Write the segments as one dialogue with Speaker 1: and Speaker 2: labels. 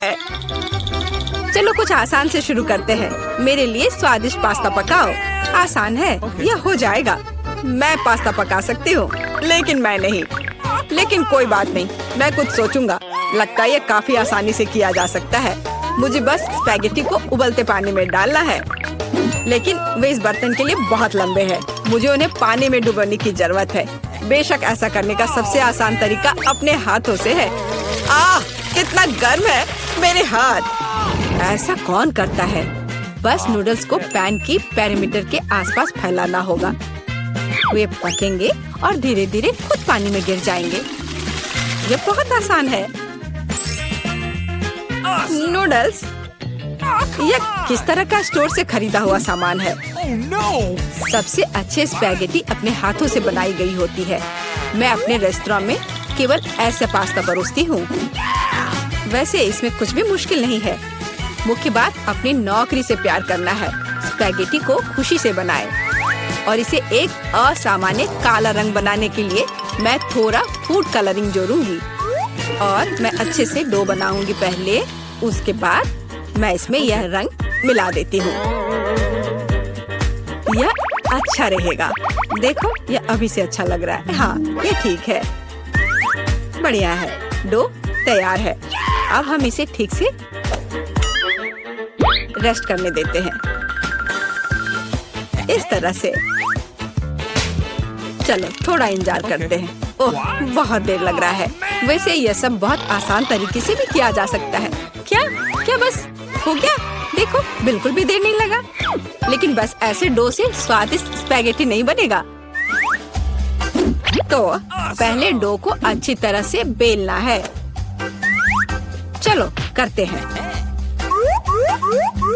Speaker 1: चलो कुछ आसान से शुरू करते हैं। मेरे लिए स्वादिष्ट पास्ता पकाओ। आसान है, यह हो जाएगा। मैं पास्ता पका सकती हूँ, लेकिन मैं नहीं। लेकिन कोई बात नहीं, मैं कुछ सोचूंगा। लगता है यह काफी आसानी से किया जा सकता है। मुझे बस स्पैगेटी को उबलते पानी में डालना है, लेकिन वे इस बर्तन के लिए बहुत लंबे हैं। मुझे उन्हें पानी में डुबोने की जरूरत है। बेशक ऐसा करने का सबसे आसान तरीका अपने हाथों से है। आह, कितना गर्म है मेरे हाथ। ऐसा कौन करता है? बस नूडल्स को पैन की पेरीमीटर के आसपास फैलाना होगा। वे पकेंगे और धीरे धीरे खुद पानी में गिर जाएंगे। यह बहुत आसान है। नूडल्स, यह किस तरह का स्टोर से खरीदा हुआ सामान है? सबसे अच्छे स्पैगेटी अपने हाथों से बनाई गई होती है। मैं अपने रेस्टोरेंट में केवल ऐसे पास्ता परोसती हूँ। वैसे इसमें कुछ भी मुश्किल नहीं है। मुख्य बात अपनी नौकरी से प्यार करना है। स्पैगेटी को खुशी से बनाएं और इसे एक असामान्य काला रंग बनाने के लिए मैं थोड़ा फूड कलरिंग जोड़ूंगी और मैं अच्छे से डो बनाऊंगी पहले। उसके बाद मैं इसमें यह रंग मिला देती हूँ। यह अच्छा रहेगा। देखो, यह अभी से अच्छा लग रहा है। हाँ, ये ठीक है। बढ़िया है। डो तैयार है। अब हम इसे ठीक से रेस्ट करने देते हैं, इस तरह से। चलो थोड़ा इंतजार करते हैं। ओह, बहुत देर लग रहा है। वैसे यह सब बहुत आसान तरीके से भी किया जा सकता है। क्या बस हो गया? देखो, बिल्कुल भी देर नहीं लगा। लेकिन बस ऐसे डो से स्वादिष्ट स्पैगेटी नहीं बनेगा। तो पहले डो को अच्छी तरह से बेलना है। चलो करते हैं।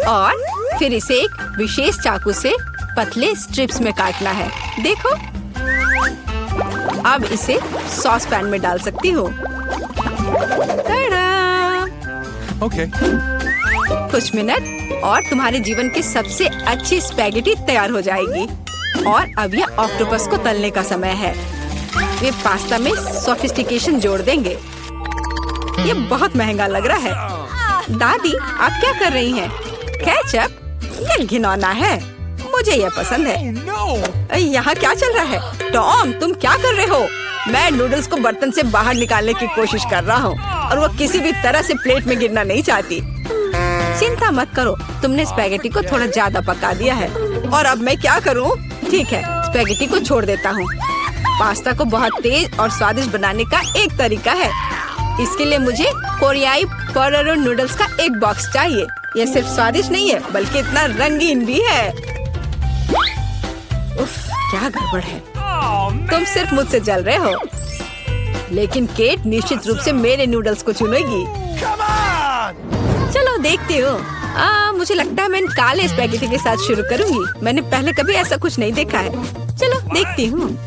Speaker 1: और फिर इसे एक विशेष चाकू से पतले स्ट्रिप्स में काटना है। देखो, अब इसे सॉस पैन में डाल सकती हो।
Speaker 2: Okay.
Speaker 1: कुछ मिनट और तुम्हारे जीवन की सबसे अच्छी स्पैगेटी तैयार हो जाएगी। और अब यह ऑक्टोपस को तलने का समय है। वे पास्ता में सोफिस्टिकेशन जोड़ देंगे। ये बहुत महंगा लग रहा है। दादी, आप क्या कर रही हैं? केचप? ये घिनौना है। मुझे यह पसंद है। यहाँ क्या चल रहा है? टॉम, तुम क्या कर रहे हो? मैं नूडल्स को बर्तन से बाहर निकालने की कोशिश कर रहा हूँ और वो किसी भी तरह से प्लेट में गिरना नहीं चाहती। चिंता मत करो, तुमने स्पैगेटी को थोड़ा ज्यादा पका दिया है। और अब मैं क्या करूँ? ठीक है, स्पैगेटी को छोड़ देता हूँ। पास्ता को बहुत तेज और स्वादिष्ट बनाने का एक तरीका है। इसके लिए मुझे कोरियाई पोटेटो नूडल्स का एक बॉक्स चाहिए। यह सिर्फ स्वादिष्ट नहीं है, बल्कि इतना रंगीन भी है। उफ, क्या गड़बड़ है। तुम सिर्फ मुझसे जल रहे हो। लेकिन केट निश्चित रूप से मेरे नूडल्स को चुनेगी। चलो देखती हूँ। मुझे लगता है मैं इन काले स्पैगेटी के साथ शुरू करूंगी। मैंने पहले कभी ऐसा कुछ नहीं देखा है। चलो देखती हूँ।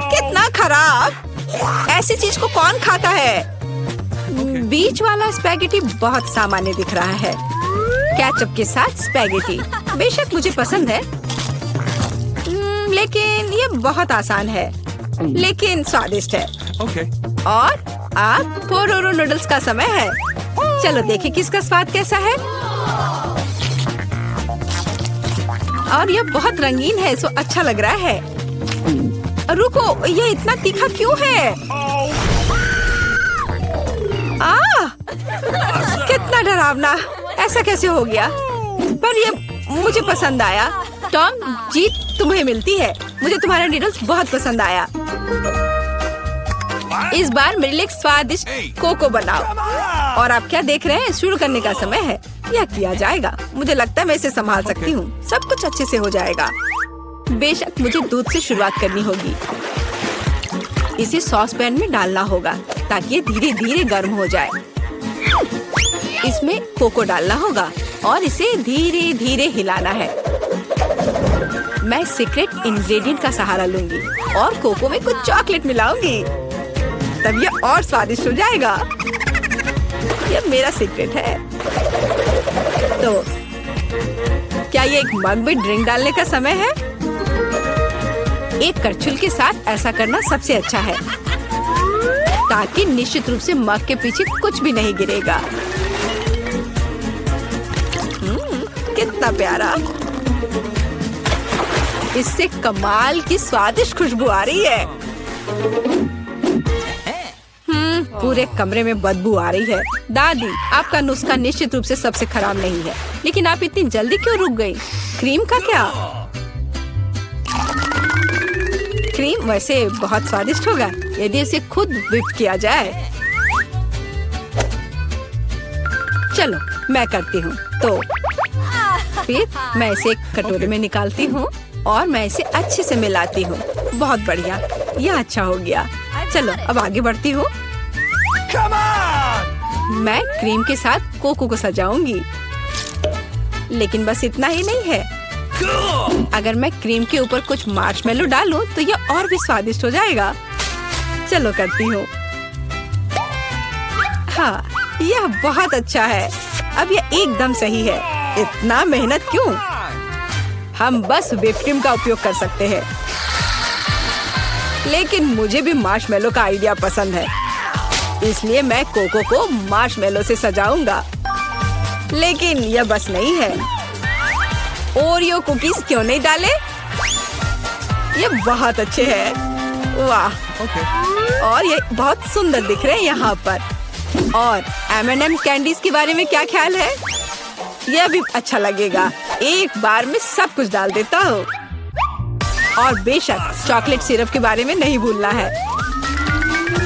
Speaker 1: कितना खराब! ऐसी चीज को कौन खाता है? बीच वाला स्पैगेटी बहुत सामान्य दिख रहा है। केचप के साथ स्पैगेटी बेशक मुझे पसंद है, लेकिन ये बहुत आसान है, लेकिन स्वादिष्ट है। और अब पोटेटो नूडल्स का समय है। चलो देखें किसका स्वाद कैसा है। और यह बहुत रंगीन है, सो अच्छा लग रहा है। रुको, ये इतना तीखा क्यों है? कितना डरावना! ऐसा कैसे हो गया? पर ये मुझे पसंद आया। टॉम, जीत तुम्हें मिलती है। मुझे तुम्हारा नूडल्स बहुत पसंद आया। इस बार मेरे लिए एक स्वादिष्ट कोको बनाओ। और आप क्या देख रहे हैं? शुरू करने का समय है। यह किया जाएगा। मुझे लगता है मैं इसे संभाल सकती हूँ। सब कुछ अच्छे से हो जाएगा। बेशक मुझे दूध से शुरुआत करनी होगी। इसे सॉस पैन में डालना होगा ताकि ये धीरे धीरे गर्म हो जाए। इसमें कोको डालना होगा और इसे धीरे धीरे हिलाना है। मैं सीक्रेट इंग्रेडिएंट का सहारा लूंगी और कोको में कुछ चॉकलेट मिलाऊंगी। तब यह और स्वादिष्ट हो जाएगा। यह मेरा सीक्रेट है। तो क्या ये एक मग में ड्रिंक डालने का समय है? एक करछुल के साथ ऐसा करना सबसे अच्छा है। ताकि निश्चित रूप से मग के पीछे कुछ भी नहीं गिरेगा। कितना प्यारा। इससे कमाल की स्वादिष्ट खुशबू आ रही है। पूरे कमरे में बदबू आ रही है। दादी, आपका नुस्खा निश्चित रूप से सबसे खराब नहीं है, लेकिन आप इतनी जल्दी क्यों रुक गई? क्रीम का क्या? क्रीम वैसे बहुत स्वादिष्ट होगा यदि इसे खुद व्हिप किया जाए। चलो मैं करती हूँ। तो फिर मैं इसे एक कटोरे में निकालती हूँ और मैं इसे अच्छे से मिलाती हूँ। बहुत बढ़िया, यह अच्छा हो गया। चलो अब आगे बढ़ती हूँ। मैं क्रीम के साथ कोको को सजाऊंगी, लेकिन बस इतना ही नहीं है। अगर मैं क्रीम के ऊपर कुछ मार्शमेलो डालूं तो यह और भी स्वादिष्ट हो जाएगा। चलो करती हूँ। हाँ, यह बहुत अच्छा है। अब यह एकदम सही है। इतना मेहनत क्यों? हम बस व्हिप क्रीम का उपयोग कर सकते हैं। लेकिन मुझे भी मार्शमेलो का आइडिया पसंद है, इसलिए मैं कोको को मार्शमेलो से सजाऊंगा। लेकिन यह बस नहीं है। ओरियो कुकीज क्यों नहीं डाले? ये बहुत अच्छे हैं। वाह, और ये बहुत सुंदर दिख रहे हैं यहाँ पर। और M&M कैंडीज के बारे में क्या ख्याल है? यह भी अच्छा लगेगा। एक बार में सब कुछ डाल देता हूँ। और बेशक चॉकलेट सिरप के बारे में नहीं भूलना है।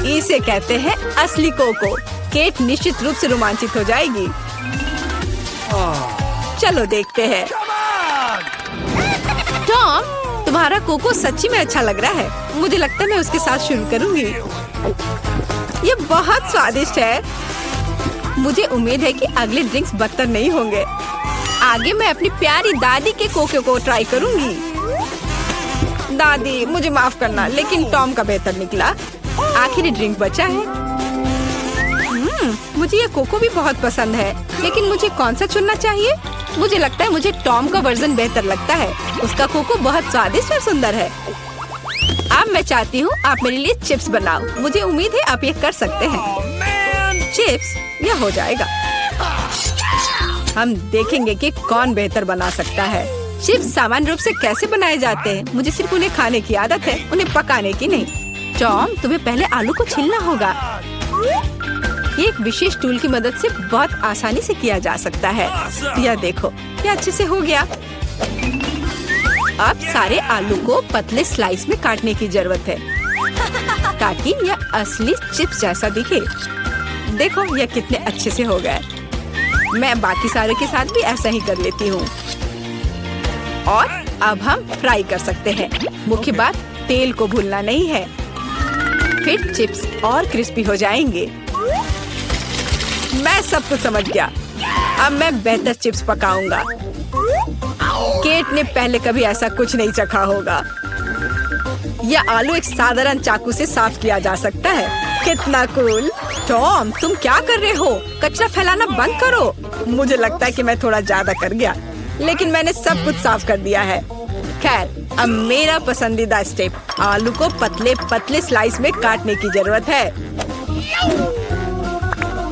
Speaker 1: इसे कहते हैं असली कोको। केट निश्चित रूप से रोमांचित हो जाएगी। चलो देखते हैं। टॉम, तुम्हारा कोको सच्ची में अच्छा लग रहा है। मुझे लगता है मैं उसके साथ शुरू करूंगी। ये बहुत स्वादिष्ट है। मुझे उम्मीद है कि अगले ड्रिंक्स बदतर नहीं होंगे। आगे मैं अपनी प्यारी दादी के कोको को ट्राई करूंगी। दादी, मुझे माफ करना, लेकिन टॉम का बेहतर निकला। आखिरी ड्रिंक बचा है। मुझे ये कोको भी बहुत पसंद है, लेकिन मुझे कौन सा चुनना चाहिए? मुझे लगता है मुझे टॉम का वर्जन बेहतर लगता है। उसका कोको बहुत स्वादिष्ट और सुंदर है। अब मैं चाहती हूँ आप मेरे लिए चिप्स बनाओ। मुझे उम्मीद है आप ये कर सकते हैं। चिप्स, यह हो जाएगा। हम देखेंगे कि कौन बेहतर बना सकता है। चिप्स सामान्य रूप से कैसे बनाए जाते हैं? मुझे सिर्फ उन्हें खाने की आदत है, उन्हें पकाने की नहीं। टॉम, तुम्हें पहले आलू को छीलना होगा। ये एक विशेष टूल की मदद से बहुत आसानी से किया जा सकता है। यह देखो, यह अच्छे से हो गया। अब सारे आलू को पतले स्लाइस में काटने की जरूरत है, ताकि यह असली चिप्स जैसा दिखे। देखो यह कितने अच्छे से हो गए। मैं बाकी सारे के साथ भी ऐसा ही कर लेती हूँ। और अब हम फ्राई कर सकते हैं। मुख्य बात, तेल को भूलना नहीं है। फिर चिप्स और क्रिस्पी हो जाएंगे। मैं सब कुछ समझ गया। अब मैं बेहतर चिप्स पकाऊंगा। केट ने पहले कभी ऐसा कुछ नहीं चखा होगा। यह आलू एक साधारण चाकू से साफ किया जा सकता है। कितना कूल। टॉम, तुम क्या कर रहे हो? कचरा फैलाना बंद करो। मुझे लगता है कि मैं थोड़ा ज्यादा कर गया, लेकिन मैंने सब कुछ साफ कर दिया है। खैर, अब मेरा पसंदीदा स्टेप, आलू को पतले पतले स्लाइस में काटने की जरूरत है।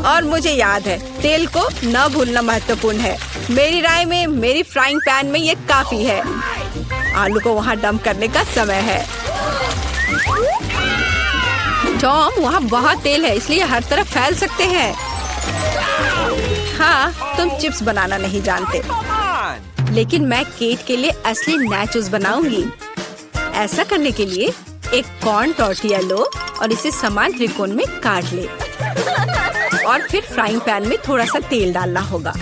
Speaker 1: और मुझे याद है, तेल को न भूलना महत्वपूर्ण है। मेरी राय में मेरी फ्राइंग पैन में ये काफी है। आलू को वहाँ डंप करने का समय है। टॉम, वहाँ बहुत तेल है, इसलिए हर तरफ फैल सकते हैं। हाँ, तुम चिप्स बनाना नहीं जानते, लेकिन मैं केट के लिए असली नाचोस बनाऊंगी। ऐसा करने के लिए एक कॉर्न टॉर्टिया लो और इसे समान त्रिकोण में काट ले। और फिर फ्राइंग पैन में थोड़ा सा तेल डालना होगा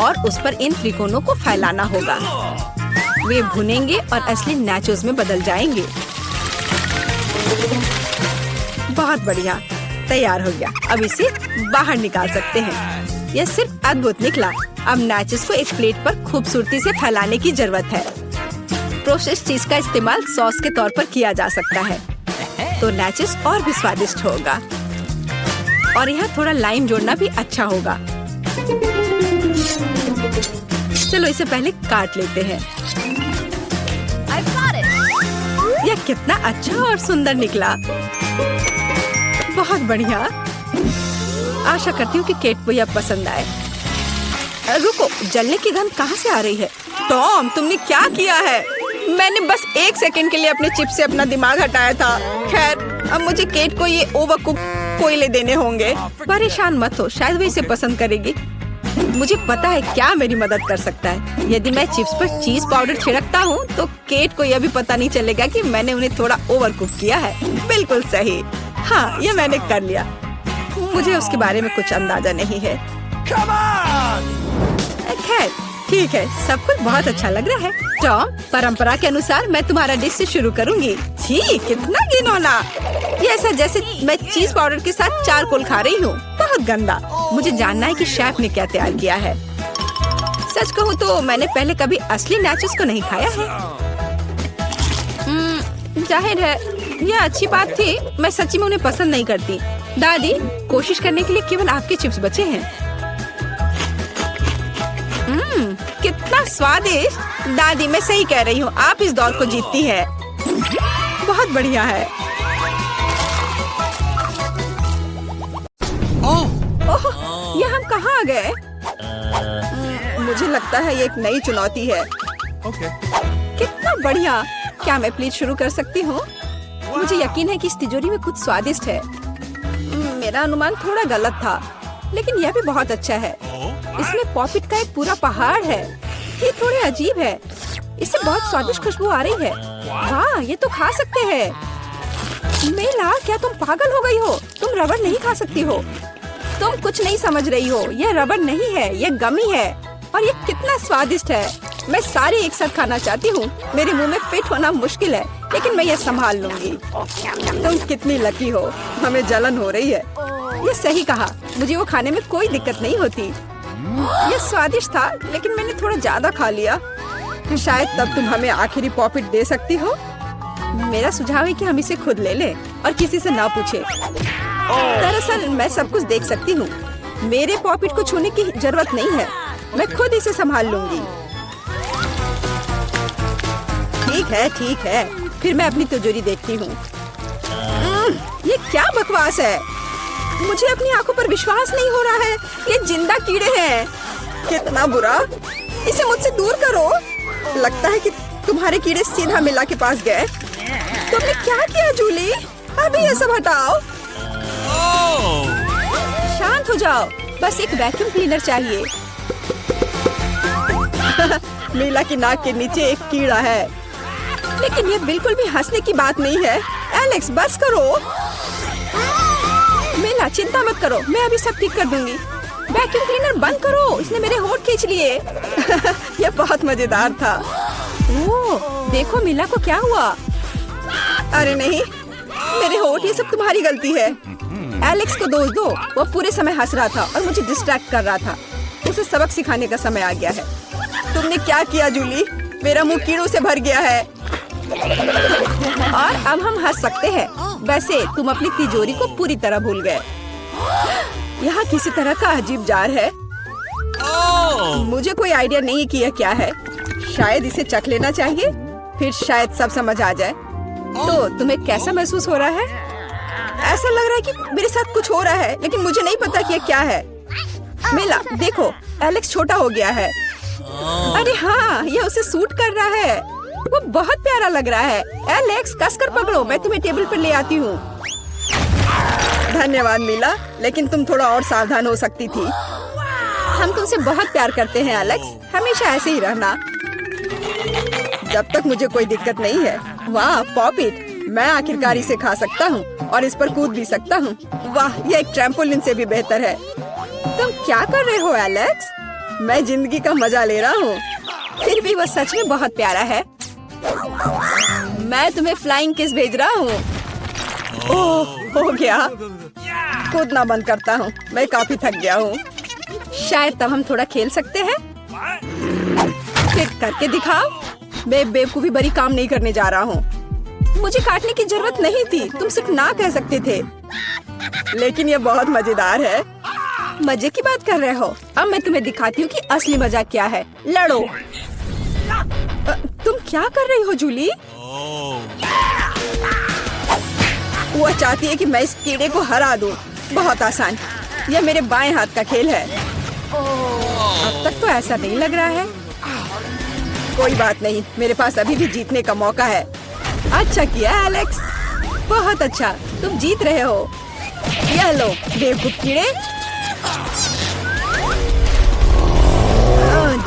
Speaker 1: और उस पर इन त्रिकोणों को फैलाना होगा। वे भुनेंगे और असली नाचोस में बदल जाएंगे। बहुत बढ़िया, तैयार हो गया। अब इसे बाहर निकाल सकते हैं। यह सिर्फ अद्भुत निकला। अब नाचोस को एक प्लेट पर खूबसूरती से फैलाने की जरूरत है। प्रोसेस्ड चीज का इस्तेमाल सॉस के तौर पर किया जा सकता है, तो नाचोस और भी स्वादिष्ट होगा। और यहाँ थोड़ा लाइम जोड़ना भी अच्छा होगा। चलो इसे पहले काट लेते हैं। यह कितना अच्छा और सुंदर निकला। बहुत बढ़िया। आशा करती हूँ कि केट को यह पसंद आए। रुको, जलने की गंध कहाँ से आ रही है? टॉम, तुमने क्या किया है? मैंने बस 1 सेकंड के लिए अपने चिप से अपना दिमाग हटाया था। खैर, अब मुझे केट को ये ओवरकुक कोयले देने होंगे। परेशान मत हो, शायद वो इसे पसंद करेगी। मुझे पता है क्या मेरी मदद कर सकता है। यदि मैं चिप्स पर चीज पाउडर छिड़कता हूँ तो केट को यह भी पता नहीं चलेगा कि मैंने उन्हें थोड़ा ओवरकुक किया है। बिल्कुल सही। हाँ, ये मैंने कर लिया। मुझे उसके बारे में कुछ अंदाजा नहीं है। खैर, ठीक है, सब कुछ बहुत अच्छा लग रहा है। टॉम, परंपरा के अनुसार मैं तुम्हारा डिश से शुरू करूंगी। छी, कितना घिनौना। ये ऐसा जैसे मैं चीज पाउडर के साथ चारकोल खा रही हूँ। बहुत गंदा। मुझे जानना है कि शेफ ने क्या तैयार किया है। सच कहूँ तो मैंने पहले कभी असली नाचोस को नहीं खाया है। जाहिर है, यह अच्छी बात थी। मैं सच्ची में उन्हें पसंद नहीं करती। दादी, कोशिश करने के लिए केवल आपके चिप्स बचे हैं। कितना स्वादिष्ट। दादी, मैं सही कह रही हूँ, आप इस दौर को जीतती है। बहुत बढ़िया है। ओह, ये हम कहाँ आ गए? मुझे लगता है ये एक नई चुनौती है।
Speaker 2: Okay.
Speaker 1: कितना बढ़िया। क्या मैं प्लीज शुरू कर सकती हूँ? मुझे यकीन है कि इस तिजोरी में कुछ स्वादिष्ट है। मेरा अनुमान थोड़ा गलत था, लेकिन यह भी बहुत अच्छा है। इसमें पॉपिट का एक पूरा पहाड़ है। ये थोड़े अजीब है। इससे बहुत स्वादिष्ट खुशबू आ रही है। वाह, ये तो खा सकते हैं। मेला, क्या तुम पागल हो गई हो? तुम रबड़ नहीं खा सकती हो। तुम कुछ नहीं समझ रही हो। यह रबड़ नहीं है, यह गमी है। और ये कितना स्वादिष्ट है। मैं सारी एक साथ खाना चाहती हूँ। मेरे मुंह में फिट होना मुश्किल है, लेकिन मैं ये संभाल लूंगी। तुम कितनी लकी हो। हमें जलन हो रही है। ये सही कहा, मुझे वो खाने में कोई दिक्कत नहीं होती। ये स्वादिष्ट था, लेकिन मैंने थोड़ा ज्यादा खा लिया। शायद तब तुम हमें आखिरी पॉपिट दे सकती हो। मेरा सुझाव है कि हम इसे खुद ले लें और किसी से ना पूछे। दरअसल मैं सब कुछ देख सकती हूँ। मेरे पॉपिट को छूने की जरूरत नहीं है। मैं खुद इसे संभाल लूंगी। ठीक है। फिर मैं अपनी तिजोरी देखती हूँ। ये क्या बकवास है? मुझे अपनी आंखों पर विश्वास नहीं हो रहा है। ये जिंदा कीड़े हैं। कितना बुरा। इसे मुझसे दूर करो। लगता है कि तुम्हारे कीड़े सीधा मिला के पास गए। तुमने क्या किया जूली? अभी ये सब हटाओ। शांत हो जाओ। बस एक वैक्यूम क्लीनर चाहिए। मीला की नाक के नीचे एक कीड़ा है, लेकिन ये बिल्कुल भी हंसने की बात नहीं है। एलेक्स, बस करो। मीला, चिंता मत करो, मैं अभी सब ठीक कर दूंगी। वैक्यूम क्लीनर बंद करो, इसने मेरे होंठ खींच लिए। यह बहुत मजेदार था। ओह, देखो मीला को क्या हुआ। अरे नहीं, मेरे होंठ, ये सब तुम्हारी गलती है। एलेक्स को दोष दो। वो पूरे समय हंस रहा था और मुझे डिस्ट्रैक्ट कर रहा था। उसे सबक सिखाने का समय आ गया है। तुमने क्या किया जूली? मेरा मुंह कीड़ों से भर गया है। और अब हम हंस सकते हैं। वैसे तुम अपनी तिजोरी को पूरी तरह भूल गए। यहाँ किसी तरह का अजीब जार है। मुझे कोई आइडिया नहीं कि यह क्या है। शायद इसे चख लेना चाहिए, फिर शायद सब समझ आ जाए। तो तुम्हें कैसा महसूस हो रहा है? ऐसा लग रहा है कि मेरे साथ कुछ हो रहा है, लेकिन मुझे नहीं पता कि यह क्या है। मिला, देखो, एलेक्स छोटा हो गया है। अरे हाँ, यह उसे सूट कर रहा है। वो बहुत प्यारा लग रहा है। एलेक्स, कसकर पकड़ो, मैं तुम्हें टेबल पर ले आती हूँ। धन्यवाद मीला, लेकिन तुम थोड़ा और सावधान हो सकती थी। हम तुमसे बहुत प्यार करते हैं एलेक्स, हमेशा ऐसे ही रहना। जब तक मुझे कोई दिक्कत नहीं है। वाह, पॉपिट, मैं आखिरकार इसे खा सकता हूँ और इस पर कूद भी सकता हूँ। वाह, यह एक ट्रैम्पोलिन से भी बेहतर है। तुम क्या कर रहे हो एलेक्स? मैं जिंदगी का मजा ले रहा हूँ। फिर भी वह सच में बहुत प्यारा है। मैं तुम्हें फ्लाइंग किस भेज रहा हूँ। ओह, हो गया। कूदना बंद करता हूँ, मैं काफी थक गया हूँ। शायद तब हम थोड़ा खेल सकते हैं। फिर करके दिखाओ। मैं बेवकूफी भरी काम नहीं करने जा रहा हूँ। मुझे काटने की जरूरत नहीं थी, तुम सिर्फ ना कह सकते थे। लेकिन यह बहुत मजेदार है। मजे की बात कर रहे हो? अब मैं तुम्हें दिखाती हूँ कि असली मजा क्या है। लड़ो। तुम क्या कर रही हो जूली? वो चाहती है कि मैं इस कीड़े को हरा दूं। बहुत आसान। यह मेरे बाएं हाथ का खेल है। अब तक तो ऐसा नहीं लग रहा है। कोई बात नहीं, मेरे पास अभी भी जीतने का मौका है। अच्छा किया एलेक्स, बहुत अच्छा, तुम जीत रहे हो। यह लो बेवकूफ कीड़े।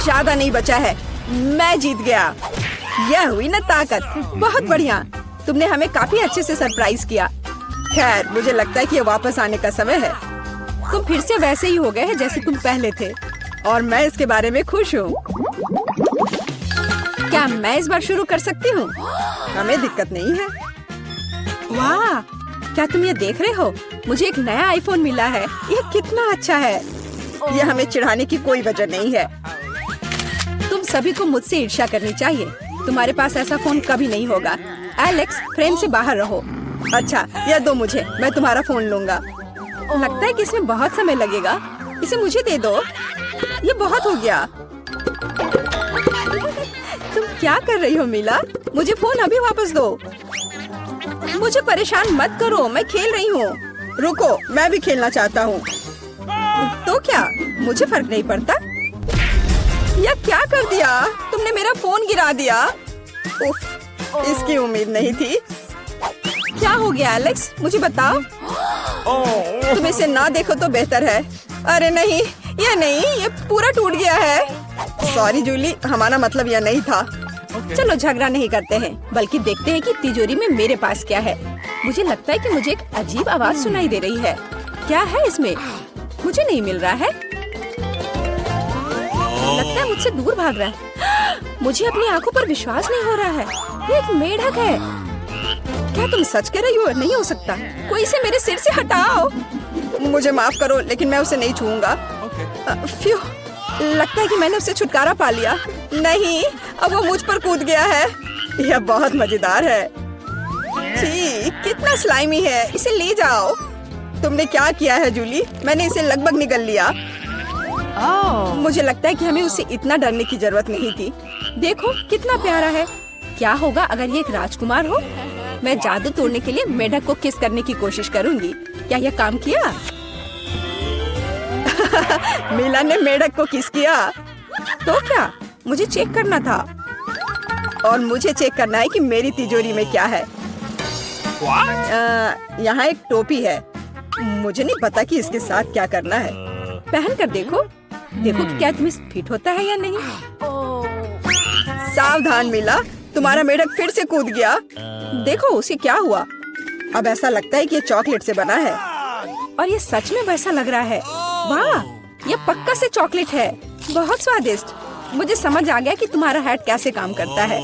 Speaker 1: ज्यादा नहीं बचा है, मैं जीत गया। यह हुई ना ताकत। बहुत बढ़िया, तुमने हमें काफी अच्छे से सरप्राइज किया। खैर, मुझे लगता है कि ये वापस आने का समय है। तुम फिर से वैसे ही हो गए हैं जैसे तुम पहले थे, और मैं इसके बारे में खुश हूँ। क्या मैं इस बार शुरू कर सकती हूँ? हमें दिक्कत नहीं है। वाह, क्या तुम ये देख रहे हो? मुझे एक नया आईफोन मिला है। यह कितना अच्छा है। यह हमें चिढ़ाने की कोई वजह नहीं है। तुम सभी को मुझसे ईर्ष्या करनी चाहिए। तुम्हारे पास ऐसा फोन कभी नहीं होगा। एलेक्स, फ्रेम से बाहर रहो। अच्छा, यह दो मुझे, मैं तुम्हारा फोन लूंगा। लगता है कि इसमें बहुत समय लगेगा। इसे मुझे दे दो। ये बहुत हो गया। तुम क्या कर रही हो मीला? मुझे फोन अभी वापस दो। मुझे परेशान मत करो, मैं खेल रही हूँ। रुको, मैं भी खेलना चाहता हूँ। तो क्या, मुझे फर्क नहीं पड़ता। यह क्या कर दिया? तुमने मेरा फोन गिरा दिया। उफ, इसकी उम्मीद नहीं थी। क्या हो गया एलेक्स, मुझे बताओ। तुम इसे ना देखो तो बेहतर है। अरे नहीं, ये पूरा टूट गया है। सॉरी जूली, हमारा मतलब यह नहीं था। चलो झगड़ा नहीं करते हैं, बल्कि देखते हैं कि तिजोरी में मेरे पास क्या है। मुझे लगता है कि मुझे एक अजीब आवाज सुनाई दे रही है। क्या है इसमें? मुझे नहीं मिल रहा है। लगता है मुझसे दूर भाग रहा है। मुझे अपनी आंखों पर विश्वास नहीं हो रहा है। ये एक मेढक है। क्या तुम सच कह रही हो? नहीं हो सकता। कोई इसे मेरे सिर से हटाओ। मुझे माफ करो, लेकिन मैं उसे नहीं छूऊंगा। फ्यू, लगता है कि मैंने उससे छुटकारा पा लिया। नहीं, अब वो मुझ पर कूद गया है। यह बहुत मजेदार है। छी, कितना स्लाइमी है। इसे ले जाओ। तुमने क्या किया है जूली? मैंने इसे लगभग निगल लिया। मुझे लगता है कि हमें उससे इतना डरने की जरूरत नहीं थी। देखो कितना प्यारा है। क्या होगा अगर ये एक राजकुमार हो? मैं जादू तोड़ने के लिए मेढक को किस करने की कोशिश करूंगी। क्या यह काम किया? मीला ने मेढक को किस किया। तो क्या, मुझे चेक करना था। और मुझे चेक करना है कि मेरी तिजोरी में क्या है। यहाँ एक टोपी है। मुझे नहीं पता कि इसके साथ क्या करना है। पहन कर देखो कि क्या तुम्हें फिट होता है या नहीं। सावधान मीला, तुम्हारा मेढक फिर से कूद गया। देखो उसे क्या हुआ। अब ऐसा लगता है कि ये चॉकलेट से बना है, और ये सच में वैसा लग रहा है। वाह, ये पक्का से चॉकलेट है। बहुत स्वादिष्ट। मुझे समझ आ गया कि तुम्हारा हैट कैसे काम करता है,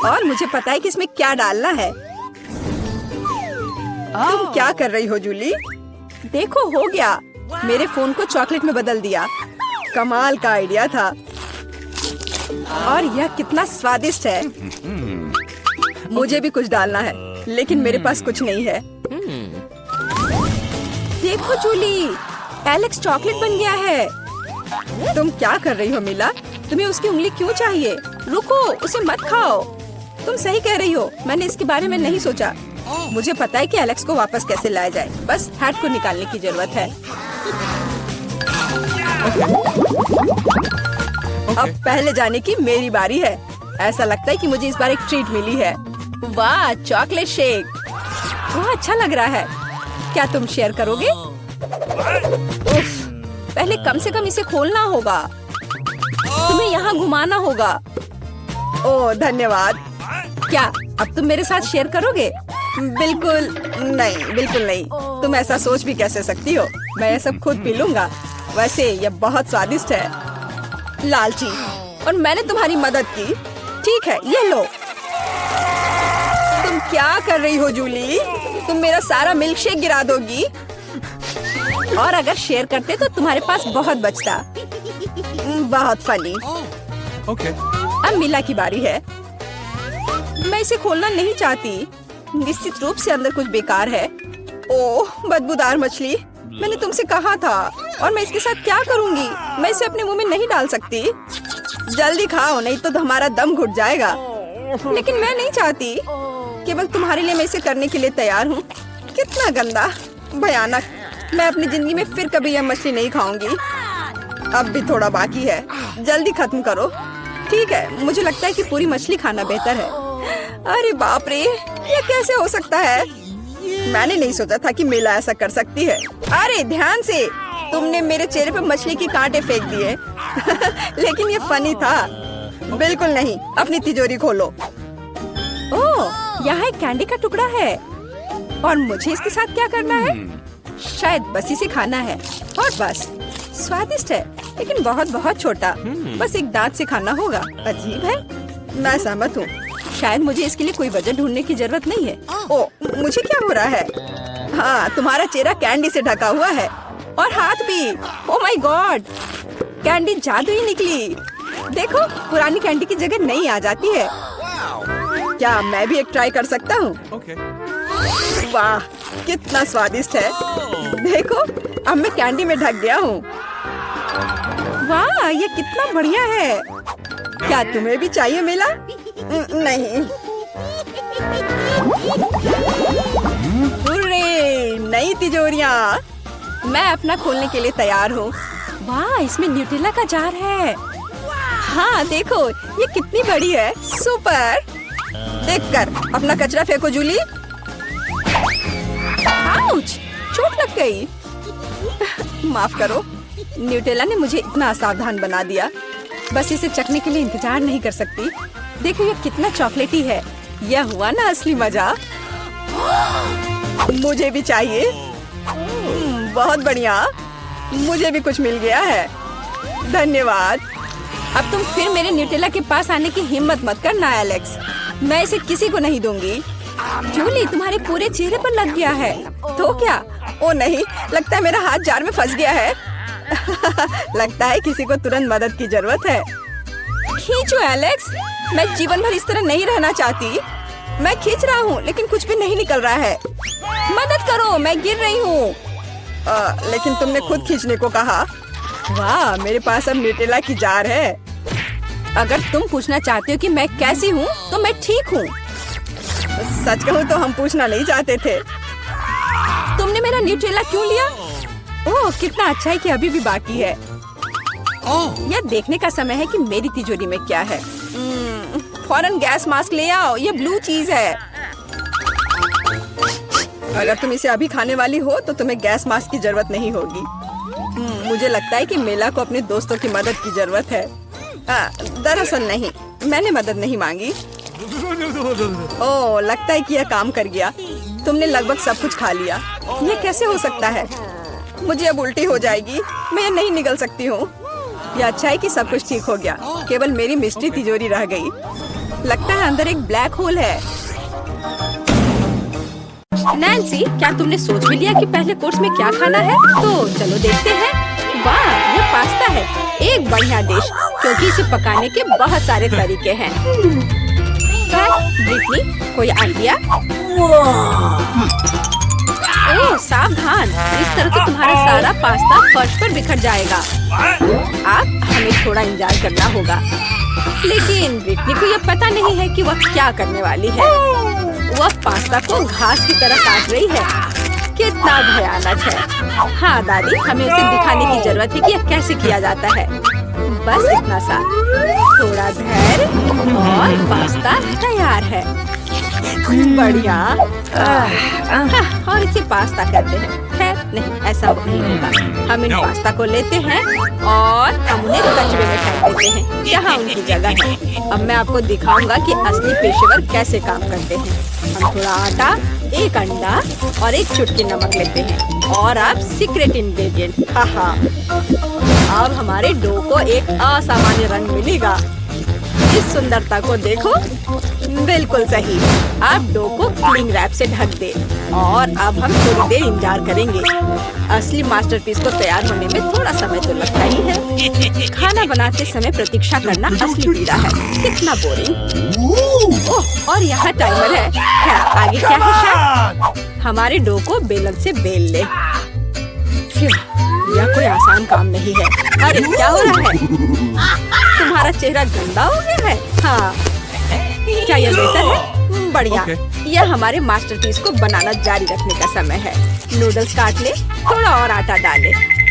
Speaker 1: और मुझे पता है कि इसमें क्या डालना है। तुम क्या कर रही हो जूली? देखो, हो गया। मेरे फोन को चॉकलेट में बदल दिया। कमाल का आइडिया था। और यह कितना स्वादिष्ट है। मुझे भी कुछ डालना है, लेकिन मेरे पास कुछ नहीं है। देखो जूली, एलेक्स चॉकलेट बन गया है। तुम क्या कर रही हो मीला? तुम्हें उसकी उंगली क्यों चाहिए? रुको, उसे मत खाओ। तुम सही कह रही हो, मैंने इसके बारे में नहीं सोचा। मुझे पता है कि एलेक्स को वापस कैसे लाया जाए। बस हैट को निकालने की जरूरत है। अब पहले जाने की मेरी बारी है। ऐसा लगता है कि मुझे इस बार एक ट्रीट मिली है। वाह, चॉकलेट शेक। वह अच्छा लग रहा है। क्या तुम शेयर करोगे? उफ, पहले कम से कम इसे खोलना होगा। तुम्हें यहाँ घुमाना होगा। ओह धन्यवाद। क्या अब तुम मेरे साथ शेयर करोगे? बिल्कुल नहीं, बिल्कुल नहीं। तुम ऐसा सोच भी कैसे सकती हो? मैं ये सब खुद पी लूंगा। वैसे यह बहुत स्वादिष्ट है। लालची, और मैंने तुम्हारी मदद की। ठीक है, ये लो। तुम क्या कर रही हो जूली? तुम मेरा सारा मिल्क शेक गिरा दोगी। और अगर शेयर करते तो तुम्हारे पास बहुत बचता। बहुत फनी।
Speaker 2: Okay.
Speaker 1: अब मीला की बारी है। मैं इसे खोलना नहीं चाहती। निश्चित रूप से अंदर कुछ बेकार है। ओह, बदबूदार मछली। मैंने तुमसे कहा था। और मैं इसके साथ क्या करूंगी? मैं इसे अपने मुंह में नहीं डाल सकती। जल्दी खाओ, नहीं तो हमारा दम घुट जाएगा। लेकिन मैं नहीं चाहती। केवल तुम्हारे लिए मैं इसे करने के लिए तैयार हूँ। कितना गंदा, भयानक। मैं अपनी जिंदगी में फिर कभी यह मछली नहीं खाऊंगी। अब भी थोड़ा बाकी है, जल्दी खत्म करो। ठीक है, मुझे लगता है कि पूरी मछली खाना बेहतर है। अरे बाप रे, ये कैसे हो सकता है? मैंने नहीं सोचा था कि मेला ऐसा कर सकती है। अरे ध्यान से, तुमने मेरे चेहरे पे मछली के कांटे फेंक दिए। लेकिन ये फनी था। बिल्कुल नहीं, अपनी तिजोरी खोलो। ओह, यहाँ एक कैंडी का टुकड़ा है और मुझे इसके साथ क्या करना है? शायद बस इसे खाना है और बस। स्वादिष्ट है लेकिन बहुत बहुत छोटा, बस एक दांत से खाना होगा। अजीब है। मैं सहमत हूँ। शायद मुझे इसके लिए कोई वजह ढूंढने की जरूरत नहीं है। ओह, मुझे क्या हो रहा है? हाँ, तुम्हारा चेहरा कैंडी से ढका हुआ है और हाथ भी। ओह माय गॉड, कैंडी जादुई निकली। देखो, पुरानी कैंडी की जगह नई आ जाती है। क्या मैं भी एक ट्राई कर सकता हूँ?
Speaker 2: Okay.
Speaker 1: वाह, कितना स्वादिष्ट है। देखो, अब मैं कैंडी में ढक गया हूँ। वाह, ये कितना बढ़िया है। क्या तुम्हें भी चाहिए मेला? नहीं। हुर्रे, नई तिजोरियाँ। मैं अपना खोलने के लिए तैयार हूँ। वाह, इसमें न्यूटेला का जार है। हाँ देखो, ये कितनी बड़ी है। सुपर। देखकर अपना कचरा फेंको जूली। आउच, चोट लग गई। माफ करो, न्यूटेला ने मुझे इतना असावधान बना दिया। बस इसे चखने के लिए इंतजार नहीं कर सकती। देखो, ये कितना चॉकलेटी है। यह हुआ ना असली मजा। मुझे भी चाहिए। बहुत बढ़िया, मुझे भी कुछ मिल गया है। धन्यवाद। अब तुम फिर मेरे न्यूटेला के पास आने की हिम्मत मत करना एलेक्स। मैं इसे किसी को नहीं दूंगी। जूली, तुम्हारे पूरे चेहरे पर लग गया है। तो क्या? ओ नहीं, लगता है मेरा हाथ जार में फंस गया है। लगता है किसी को तुरंत मदद की जरूरत है। खींचो एलेक्स, मैं जीवन भर इस तरह नहीं रहना चाहती। मैं खींच रहा हूँ लेकिन कुछ भी नहीं निकल रहा है। मदद करो, मैं गिर रही हूँ। लेकिन तुमने खुद खींचने को कहा। वाह, मेरे पास अब न्यूटेला की जार है। अगर तुम पूछना चाहते हो कि मैं कैसी हूँ, तो मैं ठीक हूँ। सच कहूँ तो हम पूछना नहीं चाहते थे। तुमने मेरा न्यूटेला क्यों लिया? ओह, कितना अच्छा है कि अभी भी बाकी है। यह देखने का समय है कि मेरी तिजोरी में क्या है। फौरन गैस मास्क ले आओ, ये ब्लू चीज है। अगर तुम इसे अभी खाने वाली हो तो तुम्हें गैस मास्क की जरूरत नहीं होगी। मुझे लगता है कि मेला को अपने दोस्तों की मदद की जरूरत है। दरअसल नहीं, मैंने मदद नहीं मांगी। ओह, लगता है कि यह काम कर गया। तुमने लगभग सब कुछ खा लिया। यह कैसे हो सकता है? मुझे अब उल्टी हो जाएगी। मैं यह नहीं निकल सकती हूँ। यह अच्छा है कि सब कुछ ठीक हो गया। केवल मेरी मिस्ट्री तिजोरी रह गई। लगता है अंदर एक ब्लैक होल है। नैन्सी, क्या तुमने सोच भी लिया कि पहले कोर्स में क्या खाना है? तो चलो देखते हैं। वाह, ये पास्ता है। एक बढ़िया डिश, क्योंकि इसे पकाने के बहुत सारे तरीके हैं। ब्रिटनी, कोई आइडिया? ओह, सावधान, इस तरह से तुम्हारा सारा पास्ता फर्श पर बिखर जाएगा। अब हमें थोड़ा इंतजार करना होगा। लेकिन ब्रिटनी को यह पता नहीं है कि वह क्या करने वाली है। वह पास्ता को घास की तरह काट रही है। कितना भयानक है। हाँ दादी, हमें उसे दिखाने की जरूरत है कि यह कैसे किया जाता है। बस इतना सा, थोड़ा धैर्य और पास्ता तैयार है। बढ़िया। और इसे पास्ता करते हैं। खैर नहीं, ऐसा नहीं होगा। हम इन पास्ता को लेते हैं और हम उन्हें कचरे में फेंक देते हैं, जहाँ उनकी जगह है। अब मैं आपको दिखाऊंगा कि असली पेशेवर कैसे काम करते हैं। हम थोड़ा आटा, एक अंडा और एक चुटकी नमक लेते हैं। और अब सीक्रेट इंग्रेडिएंट, अब हमारे डो को एक असामान्य रंग मिलेगा। इस सुंदरता को देखो। बिल्कुल सही। आप डो को क्लिंग रैप से ढक दे और अब हम थोड़ी देर इंतजार करेंगे। असली मास्टरपीस को तैयार होने में थोड़ा समय तो लगता ही है। खाना बनाते समय प्रतीक्षा करना असली पीड़ा है। कितना बोरिंग। ओह, और यहाँ टाइमर है। क्या आगे क्या है? शायद हमारे डो को बेलन से बेल ले। यह कोई आसान काम नहीं है। अरे क्या हो रहा है? तुम्हारा चेहरा गंदा हो गया है। हाँ, क्या यह बेहतर है? बढ़िया।
Speaker 2: Okay.
Speaker 1: यह हमारे मास्टरपीस को बनाना जारी रखने का समय है। नूडल्स काट ले, थोड़ा और आटा डाले।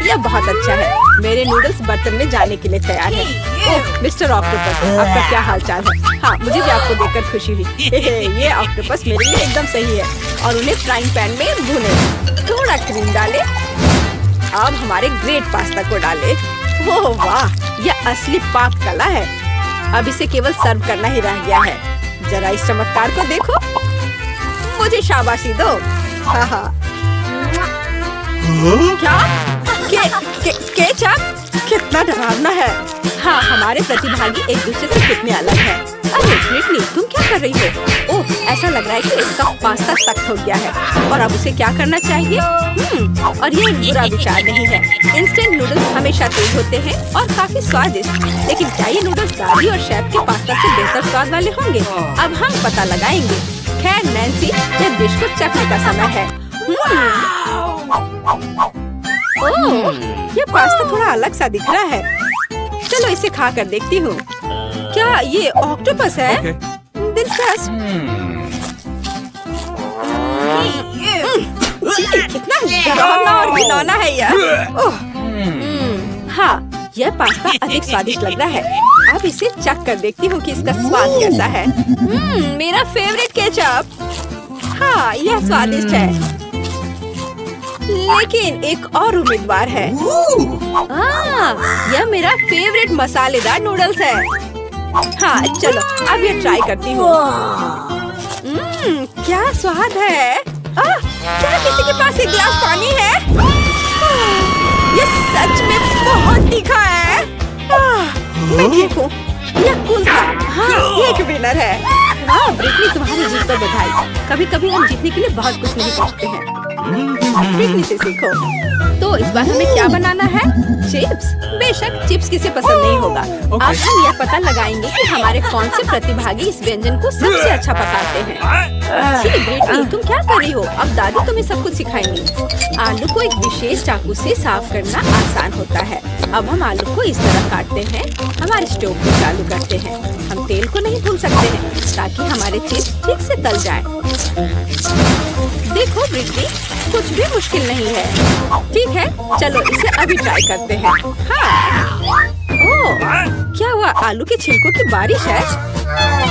Speaker 1: यह बहुत अच्छा है। मेरे नूडल्स बर्तन में जाने के लिए तैयार है। ओह मिस्टर ऑक्टोपस, आपका क्या हाल चाल है? हाँ, मुझे भी आपको देखकर खुशी हुई। ये ऑक्टोपस मेरे लिए एकदम सही है। और उन्हें फ्राइंग पैन में भूने, थोड़ा क्रीम डाले। अब हमारे ग्रेट पास्ता को डाले। ओह वाह, यह असली पाक कला है। अब इसे केवल सर्व करना ही रह गया है। जरा इस चमत्कार को देखो। मुझे शाबाशी दो। हाँ हाँ। क्या? केचप? कितना डरावना है। हाँ, हमारे प्रतिभागी एक दूसरे से कितने अलग हैं। अरे ब्रिटनी, तुम क्या कर रही हो? ओह, ऐसा लग रहा है कि इसका पास्ता सख्त हो गया है और अब उसे क्या करना चाहिए? और ये एक बुरा विचार नहीं है। इंस्टेंट नूडल्स हमेशा तेज होते हैं और काफी स्वादिष्ट। लेकिन क्या ये नूडल्स दादी और शेफ के पास्ता से बेहतर स्वाद वाले होंगे? अब हम पता लगाएंगे। खैर नैन्सी, यह डिश को चखने का समय है। ओह, ये पास्ता थोड़ा अलग सा दिख रहा है। चलो इसे खा कर देखती हूँ। क्या ये ऑक्टोपस है?
Speaker 2: Okay.
Speaker 1: दिलचस्प। कितना डरावना और घिनौना है यह। ओह, हाँ, यह पास्ता अधिक स्वादिष्ट लग रहा है। अब इसे चख कर देखती हूँ कि इसका स्वाद कैसा है। मेरा फेवरेट केचप। हाँ, यह स्वादिष्ट है। लेकिन एक और उम्मीदवार है। यह मेरा फेवरेट मसालेदार नूडल्स है। हाँ, चलो अब ये ट्राई करती हूँ। क्या स्वाद है। क्या किसी के पास एक गिलास पानी है? ये सच में बहुत तीखा है। मैं ठीक हूँ। यह कूल था। हाँ, ये एक विनर है। हाँ ब्रिटनी, तुम्हारी जीत पर बधाई। कभी कभी हम जीतने के लिए बहुत कुछ नहीं करते हैं। ब्रिटनी से सीखो। तो इस बार हमें क्या बनाना है? चिप्स। बेशक, चिप्स किसे पसंद नहीं होगा। अब हम यह पता लगाएंगे कि हमारे कौन से प्रतिभागी इस व्यंजन को सबसे अच्छा पकाते हैं। जी ब्रिटनी, तुम क्या कर रही हो? अब दादी तुम्हें सब कुछ सिखाएंगी। आलू को एक विशेष चाकू से साफ करना आसान होता है। अब हम आलू को इस तरह काटते हैं। हमारे स्टोव को चालू करते हैं। हम तेल को नहीं भूल सकते हैं ताकि हमारे चिप्स ठीक से तल जाएं। देखो ब्रिटनी, कुछ भी मुश्किल नहीं है। ठीक है, चलो इसे अभी ट्राई करते हैं। हाँ। ओह, क्या हुआ? आलू के छिलकों की बारिश है।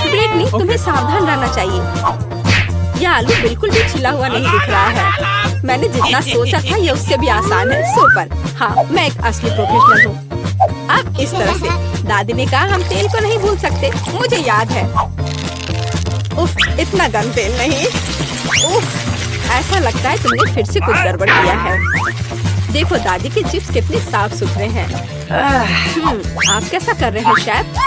Speaker 1: ब्रिटनी, तुम्हें सावधान रहना चाहिए। यह आलू बिल्कुल भी छिला हुआ नहीं दिख रहा है। मैंने जितना सोचा था यह उससे भी आसान है। सुपर। हाँ, मैं एक असली प्रोफेशनल हूँ। अब इस तरह से दादी ने कहा हम तेल को नहीं भूल सकते। मुझे याद है। उफ, इतना गर्म तेल नहीं। उफ, ऐसा लगता है तुमने फिर से कुछ गड़बड़ किया है। देखो दादी के चिप्स कितने साफ सुथरे हैं। आप कैसा कर रहे हैं शेफ?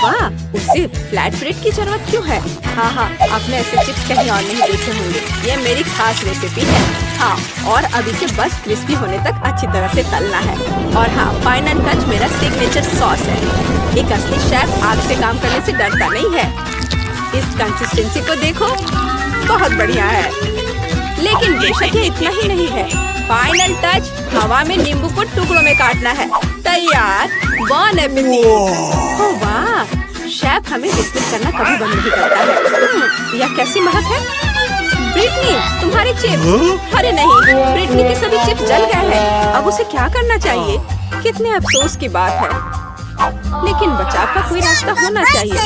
Speaker 1: वाह, उसे फ्लैट ब्रेड की जरूरत क्यों है? हाँ, आपने ऐसे चिप्स कहीं और नहीं देखे होंगे। ये मेरी खास रेसिपी है। हाँ, और अब इसे बस क्रिस्पी होने तक अच्छी तरह से तलना है। और हाँ, फाइनल टच मेरा सिग्नेचर सॉस है। एक असली शेफ आग से काम करने से डरता नहीं है। इस कंसिस्टेंसी को देखो, बहुत बढ़िया है। लेकिन बेशक ये इतना ही नहीं है। फाइनल टच, हवा में नींबू को टुकड़ों में काटना है। तैयार। बॉन एपेटिट। ओह वाह, शेफ हमें बिस्किट करना कभी बंद नहीं करता है। यह कैसी महक है? ब्रिटनी, तुम्हारे चिप्स। अरे नहीं, ब्रिटनी के सभी चिप्स जल गए हैं। अब उसे क्या करना चाहिए? कितने अफसोस की बात है। लेकिन बचाव का कोई रास्ता होना चाहिए।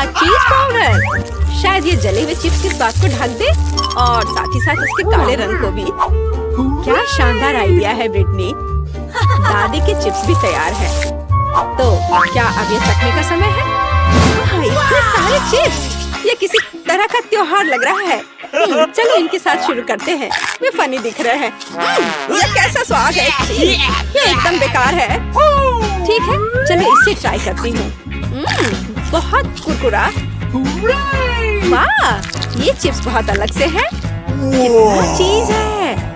Speaker 1: चीज पाउडर। शायद ये जले हुए चिप्स की स्वाद को ढक दे और साथ ही साथ उसके काले रंग को भी। क्या शानदार आइडिया है ब्रिटनी। दादी के चिप्स भी तैयार है। तो क्या अब ये चखने का समय है? इतने सारे चिप्स, ये किसी तरह का त्योहार लग रहा है। चलो इनके साथ शुरू करते हैं। वे फनी दिख रहे हैं। ये कैसा स्वाद है? ये एकदम बेकार है। ठीक है, चलो इसे ट्राई करती हूँ। बहुत कुरकुरा। वाह, ये चिप्स बहुत अलग से है। कितना चीज है।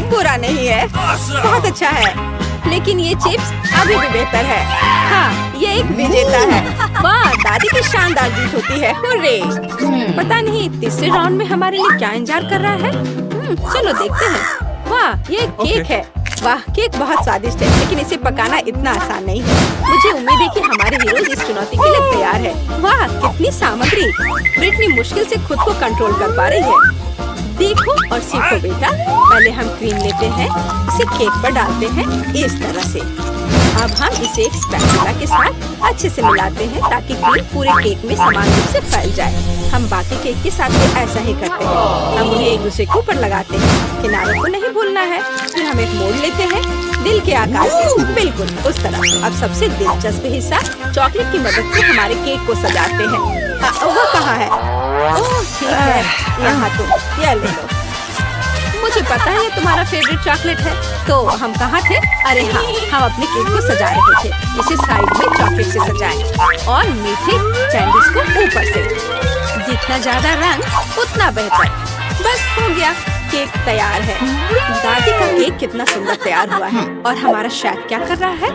Speaker 1: बुरा नहीं है, बहुत अच्छा है। लेकिन ये चिप्स अभी भी बेहतर है। हाँ, ये एक विजेता है। वाह, दादी की शानदार जीत होती है। हुर्रे। पता नहीं तीसरे राउंड में हमारे लिए क्या इंतजार कर रहा है। चलो देखते हैं। वाह, ये केक है। वाह, केक बहुत स्वादिष्ट है, लेकिन इसे पकाना इतना आसान नहीं है। मुझे उम्मीद है कि हमारे हीरोज इस चुनौती के लिए तैयार है। वाह, कितनी सामग्री! ब्रिटनी मुश्किल से खुद को कंट्रोल कर पा रही है। देखो और सीखो बेटा। पहले हम क्रीम लेते हैं, इसे केक पर डालते हैं इस तरह से। अब हम इसे एक स्पैचुला के साथ अच्छे से मिलाते हैं ताकि क्रीम पूरे केक में समान रूप से फैल जाए। हम बाकी केक के साथ भी ऐसा ही करते हैं। हम उन्हें एक दूसरे के ऊपर लगाते हैं। किनारों को नहीं भूलना है। फिर हम एक मोड़ लेते हैं दिल के आकार के, बिल्कुल उस तरह। अब सबसे दिलचस्प हिस्सा, चॉकलेट की मदद से हमारे केक को सजाते हैं। वो कहाँ है? ओह ठीक है, यहाँ तुम यह ले लो। मुझे पता है ये तुम्हारा फेवरेट चॉकलेट है। तो हम कहाँ थे? अरे हाँ, हम अपने केक को सजा रहे थे। इसे साइड में चॉकलेट से सजाएं और मीठे कैंडीज को ऊपर से। जितना ज्यादा रंग उतना बेहतर। बस हो गया, केक तैयार है। दादी का केक कितना सुंदर तैयार हुआ है। और हमारा शेफ क्या कर रहा है?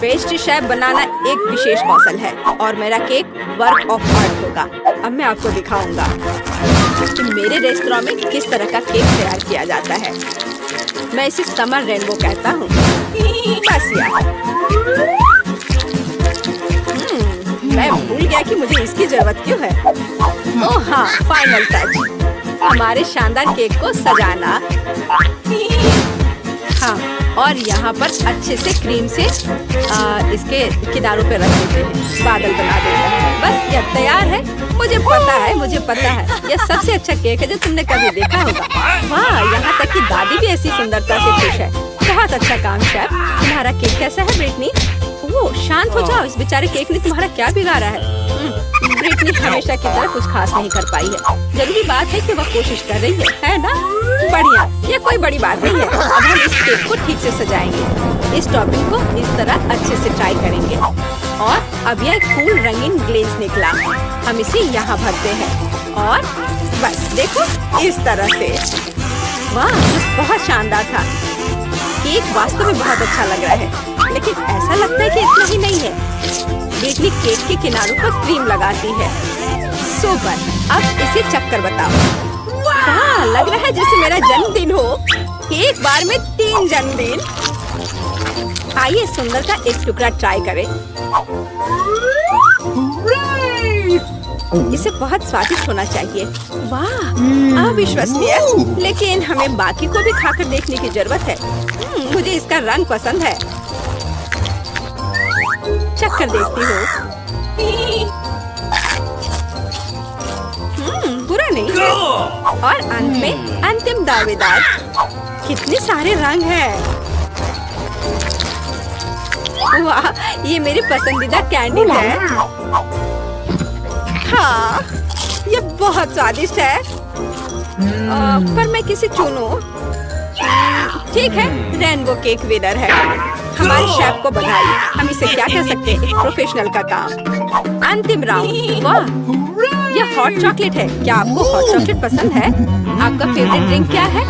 Speaker 1: पेस्ट्री शेफ बनाना एक विशेष कौशल है और मेरा केक वर्क ऑफ आर्ट होगा। अब मैं आपको दिखाऊंगा कि मेरे रेस्टोरेंट में किस तरह का केक तैयार किया जाता है। मैं इसे समर रेनबो कहता हूँ। बस यार, मैं भूल गया कि मुझे इसकी जरूरत क्यों है। ओह हाँ, फाइनल टच, हमारे शानदार केक को सजाना। हाँ, और यहाँ पर अच्छे से क्रीम से इसके किनारों पे रख देते हैं, बादल बना देते हैं। बस यह तैयार है। मुझे पता है, यह सबसे अच्छा केक है जो तुमने कभी देखा होगा। वाह, यहाँ तक कि दादी भी ऐसी सुंदरता से खुश है। बहुत अच्छा काम शेफ। तुम्हारा केक कैसा है ब्रिटनी? ओह शांत हो जाओ, इस बेचारे केक ने तुम्हारा क्या बिगाड़ा है? ब्रिटनी हमेशा की तरह कुछ खास नहीं कर पाई है। जरूरी बात है कि वह कोशिश कर रही है ना? बढ़िया, ये कोई बड़ी बात नहीं है। अब हम इस केक को ठीक से सजाएंगे। इस टॉपिंग को इस तरह अच्छे से ट्राई करेंगे। और अब यह फूल रंगीन ग्लेज निकला। हम इसे यहाँ भरते हैं और बस देखो इस तरह से। वाह, बहुत शानदार था। केक वास्तव में बहुत अच्छा लग रहा है, लेकिन ऐसा लगता है कि इतना ही नहीं है। ब्रिटनी केक के किनारों पर क्रीम लगाती है। सुपर, अब इसे चक्कर बताओ। हाँ, लग रहा है जैसे मेरा जन्मदिन हो। एक बार में 3 जन्मदिन। आइए सुंदर का एक टुकड़ा ट्राई करें। इसे बहुत स्वादिष्ट होना चाहिए। वाह, अविश्वसनीय। लेकिन हमें बाकी को भी खाकर देखने की जरूरत है। मुझे इसका रंग पसंद है। चक्कर देखती हूँ। बुरा नहीं है। और अंत में अंतिम दावेदार। कितने सारे रंग हैं। वाह, ये मेरी पसंदीदा कैंडी है। हाँ, ये बहुत स्वादिष्ट है। पर मैं किसे चुनूं? ठीक है, रेनबो केक विनर है। हमारे शेफ को बधाई। हम इसे क्या कह सकते हैं? एक प्रोफेशनल का काम। अंतिम राउंड। वाह, यह हॉट चॉकलेट है। क्या आपको हॉट चॉकलेट पसंद है? आपका फेवरेट ड्रिंक क्या है?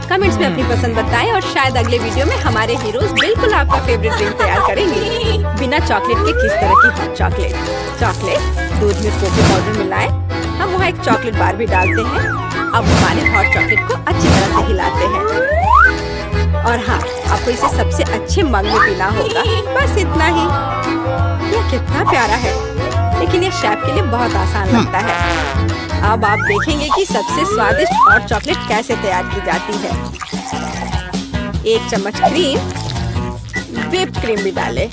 Speaker 1: कमेंट्स में अपनी पसंद बताएं और शायद अगले वीडियो में हमारे हीरोज बिल्कुल आपका फेवरेट ड्रिंक तैयार करेंगे। बिना चॉकलेट के किस तरह की हॉट चॉकलेट? चॉकलेट दूध में कोको पाउडर मिलाएं। हम वहाँ एक चॉकलेट बार भी डालते हैं। अब हमारे हॉट चॉकलेट को अच्छी तरह से हिलाते हैं। और हाँ, आपको इसे सबसे अच्छे मग में पीना होगा। बस इतना ही। यह कितना प्यारा है, लेकिन ये शेफ के लिए बहुत आसान लगता है। अब आप देखेंगे कि सबसे स्वादिष्ट हॉट चॉकलेट कैसे तैयार की जाती है। 1 चम्मच क्रीम, व्हिप क्रीम भी डालें।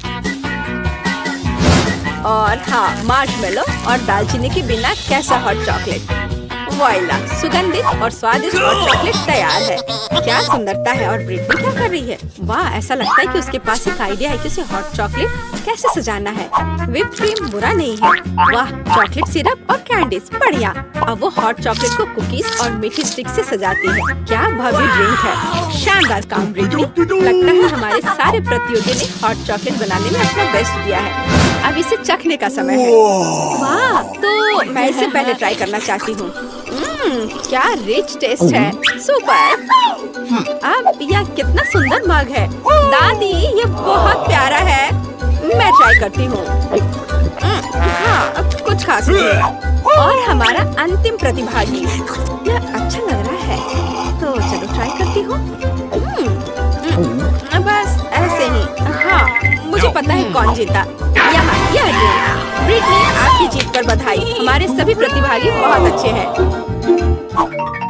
Speaker 1: और हाँ, मार्शमेलो और दालचीनी के बिना कैसा हॉट चॉकलेट। वॉइला, सुगंधित और स्वादिष्ट हॉट चॉकलेट तैयार है। क्या सुंदरता है। और ब्रिटनी क्या कर रही है? वाह, ऐसा लगता है कि उसके पास एक आइडिया है कि उसे हॉट चॉकलेट कैसे सजाना है। व्हिप क्रीम बुरा नहीं है। वाह, चॉकलेट सिरप और कैंडीज बढ़िया। अब वो हॉट चॉकलेट को कुकीज और मीठी स्टिक से सजाती है। क्या भव्य ड्रिंक है। शानदार काम ब्रिटनी। लगता है हमारे सारे प्रतियोगी ने हॉट चॉकलेट बनाने में अपना बेस्ट दिया है। अब इसे चखने का समय है। वाह, तो मैं इसे पहले ट्राई करना चाहती हूँ। क्या रिच टेस्ट है। सुपर। अब यह कितना सुंदर मग है। दादी, ये बहुत प्यारा है। मैं ट्राई करती हूँ। हाँ, अब कुछ खास नहीं है। और हमारा अंतिम प्रतिभागी। यह अच्छा लग रहा है, तो चलो ट्राई करती हूँ। है कौन जीता। यहाँ यह ड्रिंक। ब्रिटनी, आपकी जीत पर बधाई। हमारे सभी प्रतिभागी बहुत अच्छे हैं।